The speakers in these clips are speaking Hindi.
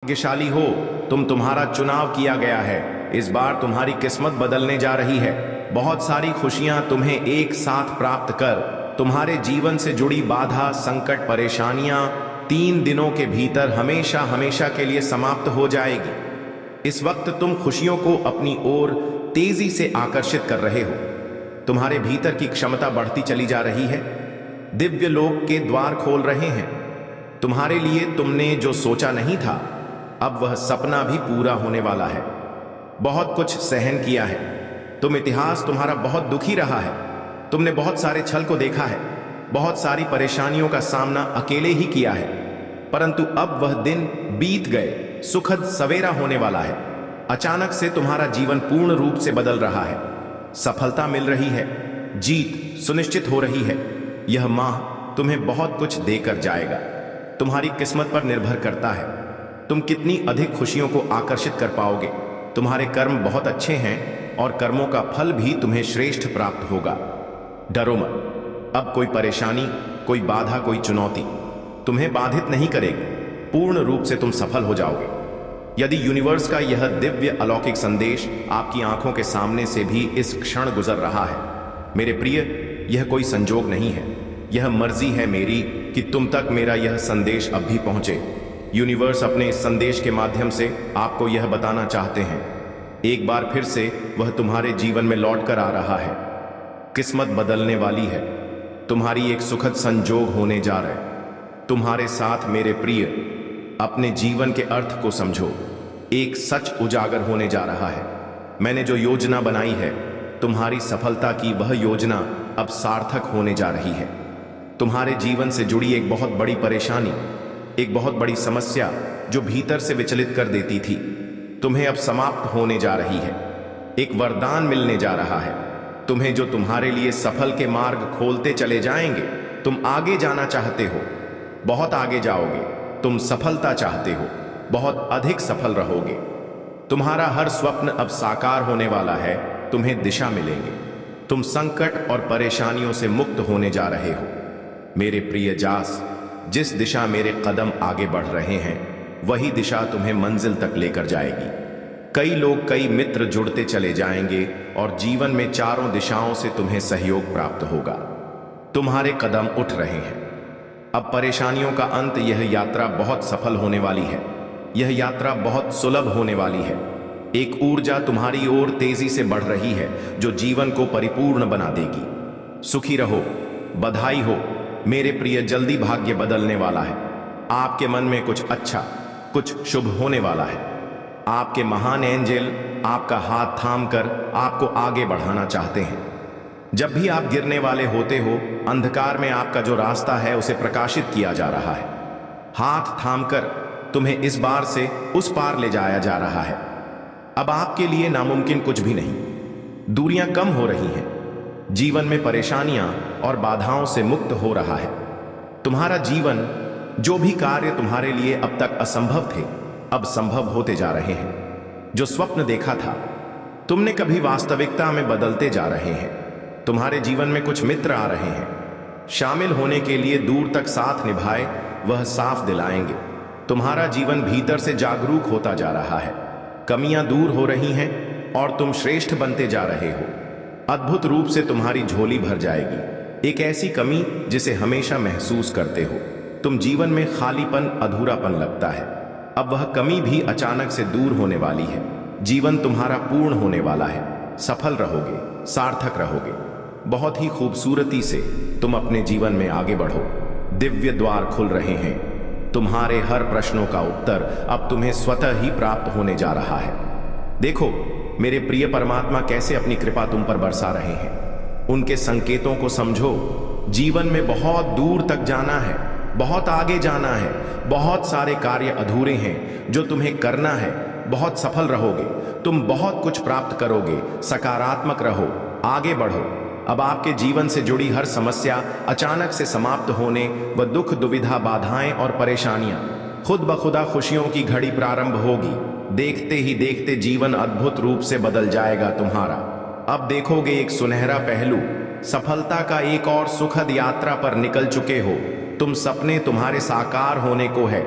भाग्यशाली हो, तुम्हारा चुनाव किया गया है। इस बार तुम्हारी किस्मत बदलने जा रही है। बहुत सारी खुशियां तुम्हें एक साथ प्राप्त कर तुम्हारे जीवन से जुड़ी बाधा, संकट, परेशानियां 3 दिनों के भीतर हमेशा हमेशा के लिए समाप्त हो जाएगी। इस वक्त तुम खुशियों को अपनी ओर तेजी से आकर्षित कर रहे हो। तुम्हारे भीतर की क्षमता बढ़ती चली जा रही है। दिव्य लोक के द्वार खोल रहे हैं तुम्हारे लिए। तुमने जो सोचा नहीं था, अब वह सपना भी पूरा होने वाला है। बहुत कुछ सहन किया है। इतिहास तुम्हारा बहुत दुखी रहा है। तुमने बहुत सारे छल को देखा है, बहुत सारी परेशानियों का सामना अकेले ही किया है, परंतु अब वह दिन बीत गए। सुखद सवेरा होने वाला है। अचानक से तुम्हारा जीवन पूर्ण रूप से बदल रहा है। सफलता मिल रही है, जीत सुनिश्चित हो रही है। यह माह तुम्हें बहुत कुछ देकर जाएगा। तुम्हारी किस्मत पर निर्भर करता है तुम कितनी अधिक खुशियों को आकर्षित कर पाओगे। तुम्हारे कर्म बहुत अच्छे हैं और कर्मों का फल भी तुम्हें श्रेष्ठ प्राप्त होगा। डरो मत। अब कोई परेशानी, कोई बाधा, कोई चुनौती तुम्हें बाधित नहीं करेगी। पूर्ण रूप से तुम सफल हो जाओगे। यदि यूनिवर्स का यह दिव्य अलौकिक संदेश आपकी आंखों के सामने से भी इस क्षण गुजर रहा है, मेरे प्रिय, यह कोई संजोग नहीं है। यह मर्जी है मेरी कि तुम तक मेरा यह संदेश अब भी पहुंचे। यूनिवर्स अपने इस संदेश के माध्यम से आपको यह बताना चाहते हैं, एक बार फिर से वह तुम्हारे जीवन में लौट कर आ रहा है। किस्मत बदलने वाली है। तुम्हारी एक सुखद संजोग होने जा रहा है। तुम्हारे साथ मेरे प्रिय, अपने जीवन के अर्थ को समझो। एक सच उजागर होने जा रहा है। मैंने जो योजना बनाई है, तुम्हारी सफलता की, वह योजना अब सार्थक होने जा रही है। तुम्हारे जीवन से जुड़ी एक बहुत बड़ी परेशानी, एक बहुत बड़ी समस्या जो भीतर से विचलित कर देती थी, तुम्हें अब समाप्त होने जा रही है। एक वरदान मिलने जा रहा है तुम्हें, जो तुम्हारे लिए सफल के मार्ग खोलते चले जाएंगे। तुम आगे जाना चाहते हो, बहुत आगे जाओगे। तुम सफलता चाहते हो, बहुत अधिक सफल रहोगे। तुम्हारा हर स्वप्न अब साकार होने वाला है। तुम्हें दिशा मिलेंगे। तुम संकट और परेशानियों से मुक्त होने जा रहे हो। मेरे प्रिय जास, जिस दिशा मेरे कदम आगे बढ़ रहे हैं, वही दिशा तुम्हें मंजिल तक लेकर जाएगी। कई लोग, कई मित्र जुड़ते चले जाएंगे और जीवन में चारों दिशाओं से तुम्हें सहयोग प्राप्त होगा। तुम्हारे कदम उठ रहे हैं। अब परेशानियों का अंत। यह यात्रा बहुत सफल होने वाली है। यह यात्रा बहुत सुलभ होने वाली है। एक ऊर्जा तुम्हारी ओर तेजी से बढ़ रही है जो जीवन को परिपूर्ण बना देगी। सुखी रहो, बधाई हो मेरे प्रिय। जल्दी भाग्य बदलने वाला है। आपके मन में कुछ अच्छा, कुछ शुभ होने वाला है। आपके महान एंजल आपका हाथ थामकर आपको आगे बढ़ाना चाहते हैं। जब भी आप गिरने वाले होते हो, अंधकार में आपका जो रास्ता है उसे प्रकाशित किया जा रहा है। हाथ थामकर तुम्हें इस बार से उस पार ले जाया जा रहा है। अब आपके लिए नामुमकिन कुछ भी नहीं। दूरियां कम हो रही हैं। जीवन में परेशानियां और बाधाओं से मुक्त हो रहा है। तुम्हारा जीवन, जो भी कार्य तुम्हारे लिए अब तक असंभव थे, अब संभव होते जा रहे हैं। जो स्वप्न देखा था, तुमने कभी वास्तविकता में बदलते जा रहे हैं। तुम्हारे जीवन में कुछ मित्र आ रहे हैं। शामिल होने के लिए दूर तक साथ निभाए वह साफ दिलाएंगे। तुम्हारा जीवन भीतर से जागरूक होता जा रहा है। कमियां दूर हो रही हैं और तुम श्रेष्ठ बनते जा रहे हो। अद्भुत रूप से तुम्हारी झोली भर जाएगी। एक ऐसी कमी जिसे हमेशा महसूस करते हो। तुम जीवन में खालीपन, अधूरापन लगता है। अब वह कमी भी अचानक से दूर होने वाली है। जीवन तुम्हारा पूर्ण होने वाला है। सफल रहोगे, सार्थक रहोगे। बहुत ही खूबसूरती से तुम अपने जीवन में आगे बढ़ो। दिव्य द्वार खुल रहे हैं। तुम्हारे हर प्रश्नों का उत्तर अब तुम्हें स्वतः ही प्राप्त होने जा रहा है। देखो मेरे प्रिय, परमात्मा कैसे अपनी कृपा तुम पर बरसा रहे हैं। उनके संकेतों को समझो। जीवन में बहुत दूर तक जाना है, बहुत आगे जाना है। बहुत सारे कार्य अधूरे हैं जो तुम्हें करना है। बहुत सफल रहोगे। तुम बहुत कुछ प्राप्त करोगे। सकारात्मक रहो, आगे बढ़ो। अब आपके जीवन से जुड़ी हर समस्या अचानक से समाप्त होने व दुख, दुविधा, बाधाएं और परेशानियां खुद ब खुदा खुशियों की घड़ी प्रारंभ होगी। देखते ही देखते जीवन अद्भुत रूप से बदल जाएगा तुम्हारा। अब देखोगे एक सुनहरा पहलू। सफलता का एक और सुखद यात्रा पर निकल चुके हो। तुम सपने तुम्हारे साकार होने को है।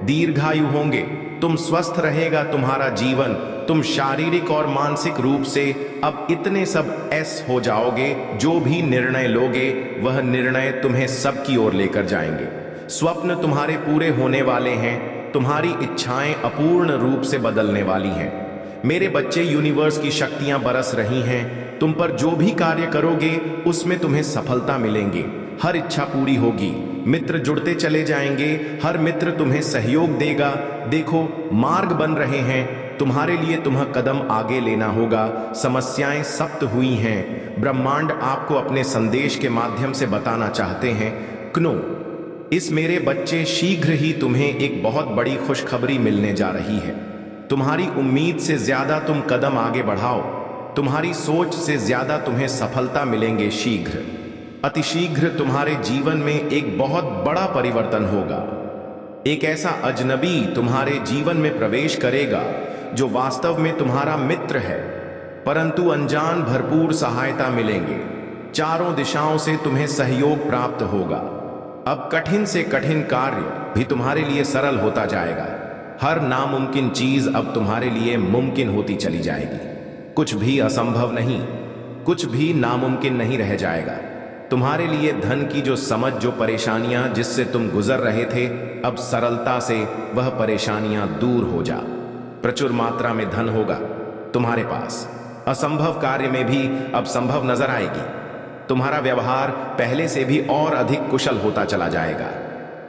दीर्घायु होंगे, तुम स्वस्थ रहेगा तुम्हारा जीवन, तुम शारीरिक और मानसिक रूप से अब इतने सब ऐस हो जाओगे, जो भी निर्णय लोगे वह निर्णय तुम्हें सबकी ओर लेकर जाएंगे। स्वप्न तुम्हारे पूरे होने वाले हैं, तुम्हारी इच्छाएं अपूर्ण रूप से बदलने वाली हैं। मेरे बच्चे, यूनिवर्स की शक्तियां बरस रही हैं, तुम पर जो भी कार्य करोगे उसमें तुम्हें सफलता मिलेंगी, हर इच्छा पूरी होगी, मित्र जुड़ते चले जाएंगे, हर मित्र तुम्हें सहयोग देगा। देखो, मार्ग बन रहे हैं तुम्हारे लिए, तुम्हें कदम आगे लेना होगा। समस्याएं सप्त हुई हैं, ब्रह्मांड आपको अपने संदेश के माध्यम से बताना चाहते हैं। क्नो, इस मेरे बच्चे, शीघ्र ही तुम्हें एक बहुत बड़ी खुशखबरी मिलने जा रही है। तुम्हारी उम्मीद से ज्यादा तुम कदम आगे बढ़ाओ, तुम्हारी सोच से ज्यादा तुम्हें सफलता मिलेंगे। शीघ्र, अतिशीघ्र तुम्हारे जीवन में एक बहुत बड़ा परिवर्तन होगा। एक ऐसा अजनबी तुम्हारे जीवन में प्रवेश करेगा जो वास्तव में तुम्हारा मित्र है, परंतु अनजान भरपूर सहायता मिलेंगे। चारों दिशाओं से तुम्हें सहयोग प्राप्त होगा। अब कठिन से कठिन कार्य भी तुम्हारे लिए सरल होता जाएगा। हर नामुमकिन चीज अब तुम्हारे लिए मुमकिन होती चली जाएगी। कुछ भी असंभव नहीं, कुछ भी नामुमकिन नहीं रह जाएगा। तुम्हारे लिए धन की जो समझ, जो परेशानियां जिससे तुम गुजर रहे थे, अब सरलता से वह परेशानियां दूर हो जा। प्रचुर मात्रा में धन होगा तुम्हारे पास। असंभव कार्य में भी अब संभव नजर आएगी। तुम्हारा व्यवहार पहले से भी और अधिक कुशल होता चला जाएगा।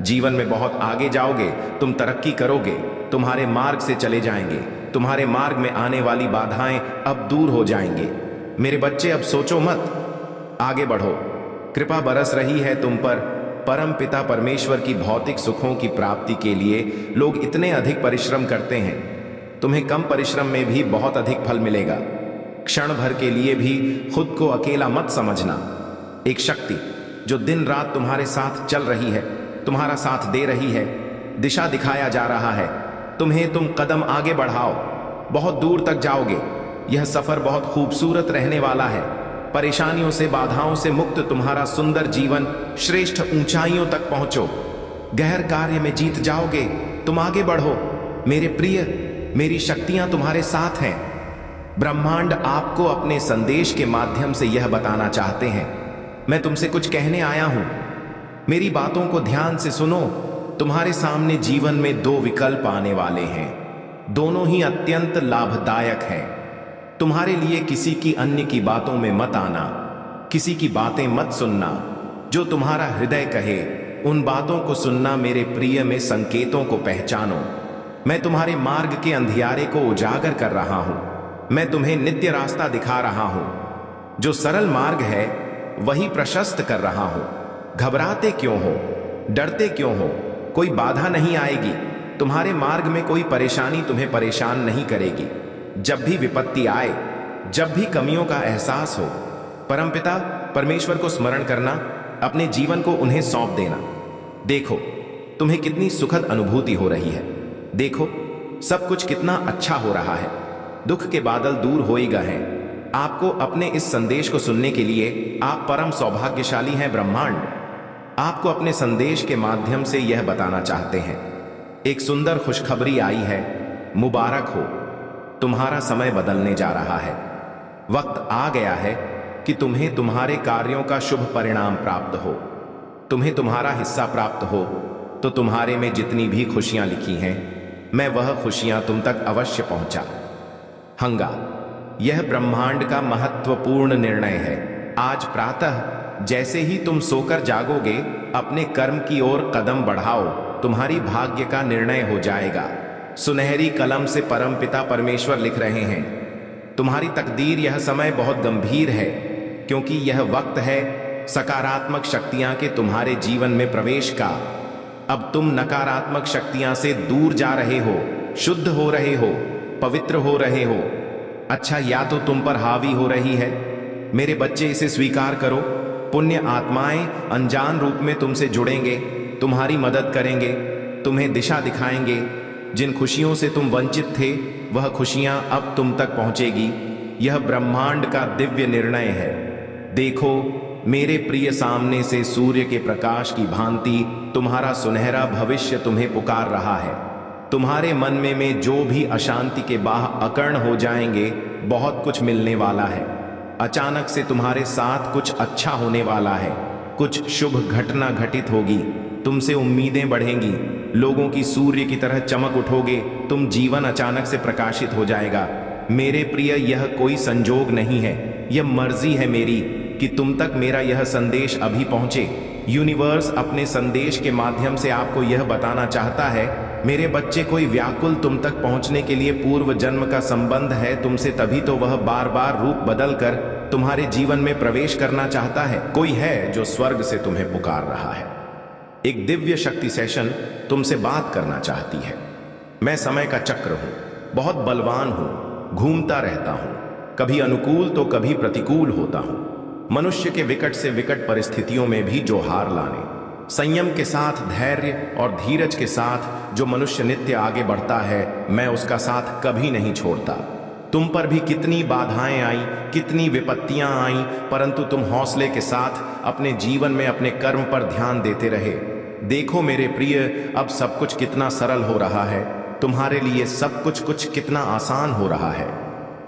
जीवन में बहुत आगे जाओगे, तुम तरक्की करोगे, तुम्हारे मार्ग से चले जाएंगे। तुम्हारे मार्ग में आने वाली बाधाएं अब दूर हो जाएंगे। मेरे बच्चे, अब सोचो मत, आगे बढ़ो। कृपा बरस रही है तुम पर। परम पिता परमेश्वर की भौतिक सुखों की प्राप्ति के लिए लोग इतने अधिक परिश्रम करते हैं। तुम्हें कम परिश्रम में भी बहुत अधिक फल मिलेगा। क्षण भर के लिए भी खुद को अकेला मत समझना। एक शक्ति जो दिन रात तुम्हारे साथ चल रही है, तुम्हारा साथ दे रही है, दिशा दिखाया जा रहा है। तुम कदम आगे बढ़ाओ, बहुत दूर तक जाओगे। यह सफर बहुत खूबसूरत रहने वाला है। परेशानियों से, बाधाओं से मुक्त तुम्हारा सुंदर जीवन श्रेष्ठ ऊंचाइयों तक पहुंचो। गहर कार्य में जीत जाओगे। तुम आगे बढ़ो मेरे प्रिय, मेरी शक्तियां तुम्हारे साथ हैं। ब्रह्मांड आपको अपने संदेश के माध्यम से यह बताना चाहते हैं, मैं तुमसे कुछ कहने आया हूं। मेरी बातों को ध्यान से सुनो। तुम्हारे सामने जीवन में दो विकल्प आने वाले हैं, दोनों ही अत्यंत लाभदायक हैं। तुम्हारे लिए किसी की अन्य की बातों में मत आना, किसी की बातें मत सुनना। जो तुम्हारा हृदय कहे उन बातों को सुनना। मेरे प्रिय, में संकेतों को पहचानो। मैं तुम्हारे मार्ग के अंधियारे को उजागर कर रहा हूं। मैं तुम्हें नित्य रास्ता दिखा रहा हूं। जो सरल मार्ग है वही प्रशस्त कर रहा हूं। घबराते क्यों हो, डरते क्यों हो? कोई बाधा नहीं आएगी। तुम्हारे मार्ग में कोई परेशानी तुम्हें परेशान नहीं करेगी। जब भी विपत्ति आए, जब भी कमियों का एहसास हो, परमपिता परमेश्वर को स्मरण करना, अपने जीवन को उन्हें सौंप देना। देखो, तुम्हें कितनी सुखद अनुभूति हो रही है। देखो, सब कुछ कितना अच्छा हो रहा है। दुख के बादल दूर हो ही गए हैं। आपको अपने इस संदेश को सुनने के लिए आप परम सौभाग्यशाली हैं। ब्रह्मांड आपको अपने संदेश के माध्यम से यह बताना चाहते हैं, एक सुंदर खुशखबरी आई है। मुबारक हो, तुम्हारा समय बदलने जा रहा है। वक्त आ गया है कि तुम्हें तुम्हारे कार्यों का शुभ परिणाम प्राप्त हो। तुम्हें तुम्हारा हिस्सा प्राप्त हो तो तुम्हारे में जितनी भी खुशियां लिखी हैं, मैं वह खुशियां तुम तक अवश्य पहुंचा हंगा। यह ब्रह्मांड का महत्वपूर्ण निर्णय है। आज प्रातः जैसे ही तुम सोकर जागोगे, अपने कर्म की ओर कदम बढ़ाओ। तुम्हारी भाग्य का निर्णय हो जाएगा। सुनहरी कलम से परमपिता परमेश्वर लिख रहे हैं, तुम्हारी तकदीर। यह समय बहुत गंभीर है, क्योंकि यह वक्त है सकारात्मक शक्तियां के तुम्हारे जीवन में प्रवेश का। अब तुम नकारात्मक शक्तियां से दूर जा रहे हो, शुद्ध हो रहे हो, पवित्र हो रहे हो। अच्छा, या तो तुम पर हावी हो रही है। मेरे बच्चे, इसे स्वीकार करो। पुण्य आत्माएं अनजान रूप में तुमसे जुड़ेंगे, तुम्हारी मदद करेंगे, तुम्हें दिशा दिखाएंगे। जिन खुशियों से तुम वंचित थे, वह खुशियां अब तुम तक पहुंचेगी। यह ब्रह्मांड का दिव्य निर्णय है। देखो मेरे प्रिय, सामने से सूर्य के प्रकाश की भांति तुम्हारा सुनहरा भविष्य तुम्हें पुकार रहा है। तुम्हारे मन में जो भी अशांति के बाह अकर्ण हो जाएंगे, बहुत कुछ मिलने वाला है। अचानक से तुम्हारे साथ कुछ अच्छा होने वाला है, कुछ शुभ घटना घटित होगी, तुमसे उम्मीदें बढ़ेंगी, लोगों की सूर्य की तरह चमक उठोगे, तुम जीवन अचानक से प्रकाशित हो जाएगा। मेरे प्रिय, यह कोई संजोग नहीं है, यह मर्जी है मेरी कि तुम तक मेरा यह संदेश अभी पहुंचे। यूनिवर्स अपने संदेश के माध्यम से आपको यह बताना चाहता है, मेरे बच्चे, कोई व्याकुल तुम तक पहुंचने के लिए पूर्व जन्म का संबंध है तुमसे, तभी तो वह बार बार रूप बदलकर तुम्हारे जीवन में प्रवेश करना चाहता है। कोई है जो स्वर्ग से तुम्हें पुकार रहा है। एक दिव्य शक्ति सेशन तुमसे बात करना चाहती है। मैं समय का चक्र हूं, बहुत बलवान हूं, घूमता रहता हूं, कभी अनुकूल तो कभी प्रतिकूल होता हूं। मनुष्य के विकट से विकट परिस्थितियों में भी जो हार लाने, संयम के साथ, धैर्य और धीरज के साथ जो मनुष्य नित्य आगे बढ़ता है, मैं उसका साथ कभी नहीं छोड़ता। तुम पर भी कितनी बाधाएं आई, कितनी विपत्तियां आई, परंतु तुम हौसले के साथ अपने जीवन में अपने कर्म पर ध्यान देते रहे। देखो मेरे प्रिय, अब सब कुछ कितना सरल हो रहा है, तुम्हारे लिए सब कुछ कितना आसान हो रहा है।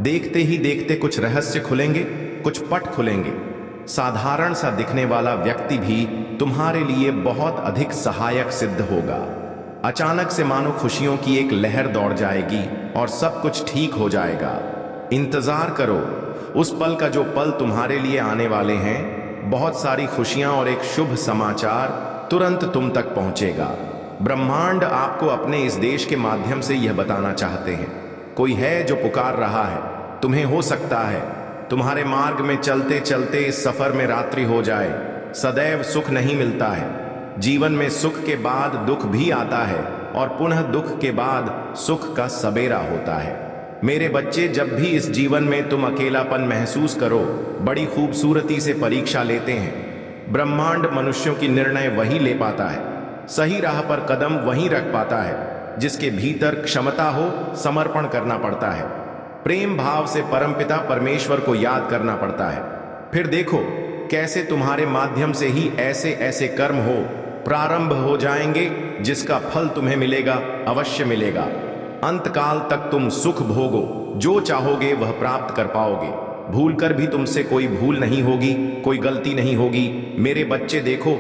देखते ही देखते कुछ रहस्य खुलेंगे, कुछ पट खुलेंगे। साधारण सा दिखने वाला व्यक्ति भी तुम्हारे लिए बहुत अधिक सहायक सिद्ध होगा। अचानक से मानो खुशियों की एक लहर दौड़ जाएगी और सब कुछ ठीक हो जाएगा। इंतजार करो उस पल का जो पल तुम्हारे लिए आने वाले हैं। बहुत सारी खुशियां और एक शुभ समाचार तुरंत तुम तक पहुंचेगा। ब्रह्मांड आपको अपने इस देश के माध्यम से यह बताना चाहते हैं, कोई है जो पुकार रहा है तुम्हें। हो सकता है तुम्हारे मार्ग में चलते चलते इस सफर में रात्रि हो जाए। सदैव सुख नहीं मिलता है, जीवन में सुख के बाद दुख भी आता है और पुनः दुख के बाद सुख का सबेरा होता है। मेरे बच्चे, जब भी इस जीवन में तुम अकेलापन महसूस करो, बड़ी खूबसूरती से परीक्षा लेते हैं। ब्रह्मांड मनुष्यों की निर्णय वही ले पाता है, सही राह पर कदम वहीं रख पाता है जिसके भीतर क्षमता हो, समर्पण करना पड़ता है। प्रेम भाव से परमपिता परमेश्वर को याद करना पड़ता है। फिर देखो कैसे तुम्हारे माध्यम से ही ऐसे ऐसे कर्म हो प्रारंभ हो जाएंगे जिसका फल तुम्हें मिलेगा, अवश्य मिलेगा। अंतकाल तक तुम सुख भोगो, जो चाहोगे वह प्राप्त कर पाओगे। भूल कर भी तुमसे कोई भूल नहीं होगी, कोई गलती नहीं होगी। मेरे बच्चे देखो,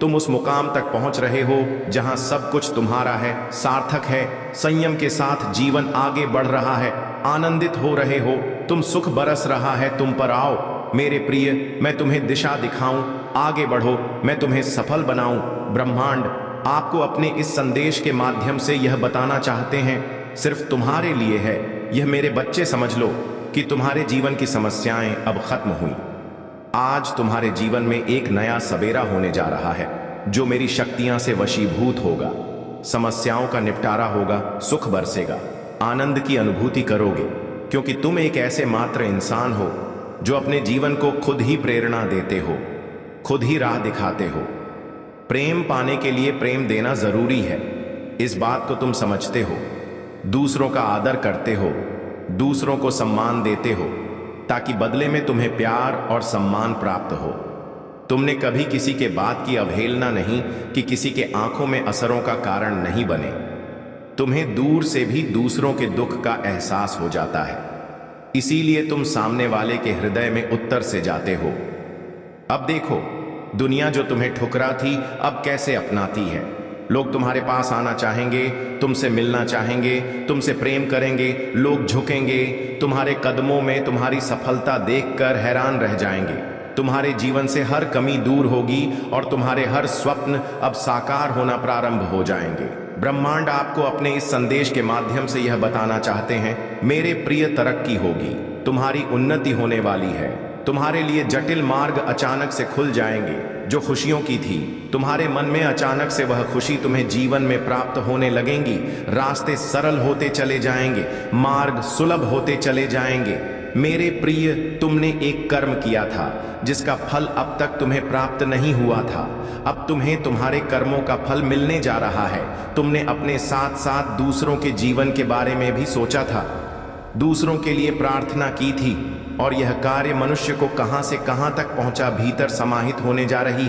तुम उस मुकाम तक पहुंच रहे हो जहां सब कुछ तुम्हारा है, सार्थक है। संयम के साथ जीवन आगे बढ़ रहा है, आनंदित हो रहे हो, तुम सुख बरस रहा है तुम पर। आओ मेरे प्रिय, मैं तुम्हें दिशा दिखाऊं, आगे बढ़ो, मैं तुम्हें सफल बनाऊं। ब्रह्मांड आपको अपने इस संदेश के माध्यम से यह बताना चाहते हैं, सिर्फ तुम्हारे लिए है। यह मेरे बच्चे समझ लो कि तुम्हारे जीवन की समस्याएं अब खत्म हुई। आज तुम्हारे जीवन में एक नया सवेरा होने जा रहा है जो मेरी शक्तियां से वशीभूत होगा। समस्याओं का निपटारा होगा, सुख बरसेगा, आनंद की अनुभूति करोगे, क्योंकि तुम एक ऐसे मात्र इंसान हो जो अपने जीवन को खुद ही प्रेरणा देते हो, खुद ही राह दिखाते हो। प्रेम पाने के लिए प्रेम देना जरूरी है, इस बात को तुम समझते हो। दूसरों का आदर करते हो, दूसरों को सम्मान देते हो, ताकि बदले में तुम्हें प्यार और सम्मान प्राप्त हो। तुमने कभी किसी के बात की अवहेलना नहीं कि किसी के आंखों में असरों का कारण नहीं बने। तुम्हें दूर से भी दूसरों के दुख का एहसास हो जाता है, इसीलिए तुम सामने वाले के हृदय में उत्तर से जाते हो। अब देखो, दुनिया जो तुम्हें ठुकरा थी अब कैसे अपनाती है। लोग तुम्हारे पास आना चाहेंगे, तुमसे मिलना चाहेंगे, तुमसे प्रेम करेंगे। लोग झुकेंगे तुम्हारे कदमों में, तुम्हारी सफलता देखकर हैरान रह जाएंगे। तुम्हारे जीवन से हर कमी दूर होगी और तुम्हारे हर स्वप्न अब साकार होना प्रारंभ हो जाएंगे। ब्रह्मांड आपको अपने इस संदेश के माध्यम से यह बताना चाहते हैं, मेरे प्रिय, तरक्की होगी, तुम्हारी उन्नति होने वाली है। तुम्हारे लिए जटिल मार्ग अचानक से खुल जाएंगे। जो खुशियों की थी तुम्हारे मन में, अचानक से वह खुशी तुम्हें जीवन में प्राप्त होने लगेंगी। रास्ते सरल होते चले जाएंगे, मार्ग सुलभ होते चले जाएंगे। मेरे प्रिय, तुमने एक कर्म किया था जिसका फल अब तक तुम्हें प्राप्त नहीं हुआ था। अब तुम्हें तुम्हारे कर्मों का फल मिलने जा रहा है। तुमने अपने साथ साथ दूसरों के जीवन के बारे में भी सोचा था, दूसरों के लिए प्रार्थना की थी, और यह कार्य मनुष्य को कहां से कहां तक पहुंचा, भीतर समाहित होने जा रही